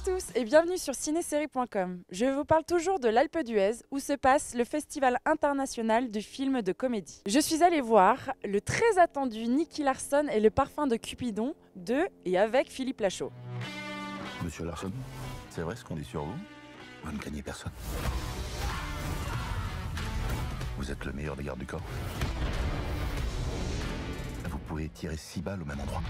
tous et bienvenue sur cinésérie.com. Je vous parle toujours de l'Alpe d'Huez où se passe le Festival international du film de comédie. Je suis allée voir le très attendu Nicky Larson et le parfum de Cupidon de et avec Philippe Lachaud. Monsieur Larson, c'est vrai ce qu'on dit sur vous? Vous ne gagnez personne. Vous êtes le meilleur des gardes du corps. Vous pouvez tirer 6 balles au même endroit.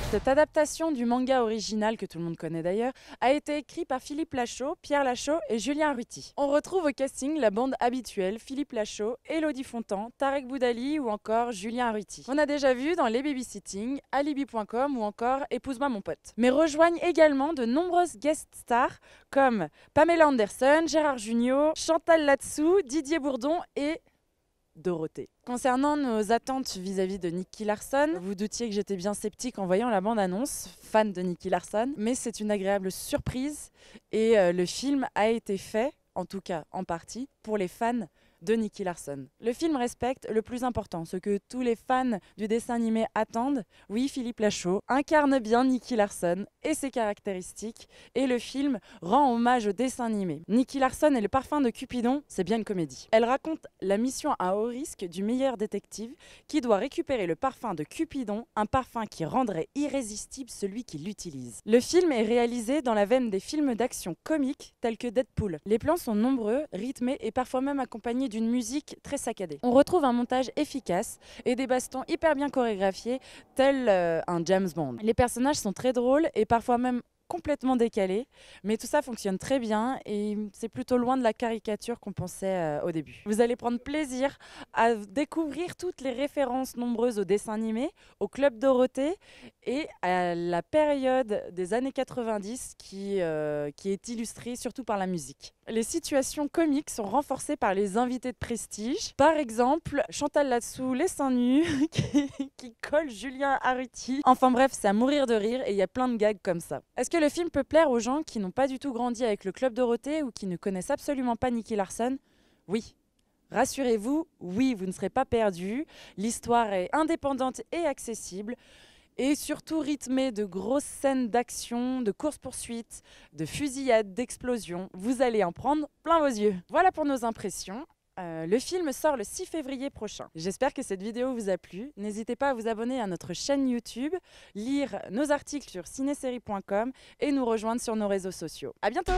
Cette adaptation du manga original, que tout le monde connaît d'ailleurs, a été écrite par Philippe Lachaud, Pierre Lachaud et Julien Arruti. On retrouve au casting la bande habituelle Philippe Lachaud, Élodie Fontan, Tarek Boudali ou encore Julien Arruti. On a déjà vu dans Les Babysitting, Alibi.com ou encore Épouse-moi mon pote. Mais rejoignent également de nombreuses guest stars comme Pamela Anderson, Gérard Jugnot, Chantal Latsou, Didier Bourdon et Dorothée. Concernant nos attentes vis-à-vis de Nicky Larson, vous doutiez que j'étais bien sceptique en voyant la bande-annonce, fan de Nicky Larson, mais c'est une agréable surprise et le film a été fait, en tout cas en partie, pour les fans de Nicky Larson. Le film respecte le plus important, ce que tous les fans du dessin animé attendent. Oui, Philippe Lachaud incarne bien Nicky Larson et ses caractéristiques, et le film rend hommage au dessin animé. Nicky Larson et le parfum de Cupidon, c'est bien une comédie. Elle raconte la mission à haut risque du meilleur détective qui doit récupérer le parfum de Cupidon, un parfum qui rendrait irrésistible celui qui l'utilise. Le film est réalisé dans la veine des films d'action comiques tels que Deadpool. Les plans sont nombreux, rythmés et parfois même accompagnés d'une musique très saccadée. On retrouve un montage efficace et des bastons hyper bien chorégraphiés, tel un James Bond. Les personnages sont très drôles et parfois même complètement décalés, mais tout ça fonctionne très bien et c'est plutôt loin de la caricature qu'on pensait au début. Vous allez prendre plaisir à découvrir toutes les références nombreuses au dessin animé, au Club Dorothée et à la période des années 90 qui est illustrée surtout par la musique. Les situations comiques sont renforcées par les invités de prestige. Par exemple, Chantal Latsou, les seins nus, qui colle Julien Arruti. Enfin bref, c'est à mourir de rire et il y a plein de gags comme ça. Est-ce que le film peut plaire aux gens qui n'ont pas du tout grandi avec le Club Dorothée ou qui ne connaissent absolument pas Nicky Larson? Oui. Rassurez-vous, oui, vous ne serez pas perdus. L'histoire est indépendante et accessible. Et surtout rythmé de grosses scènes d'action, de courses-poursuites, de fusillades, d'explosions. Vous allez en prendre plein vos yeux. Voilà pour nos impressions. Le film sort le 6 février prochain. J'espère que cette vidéo vous a plu. N'hésitez pas à vous abonner à notre chaîne YouTube, lire nos articles sur cinésérie.com et nous rejoindre sur nos réseaux sociaux. À bientôt!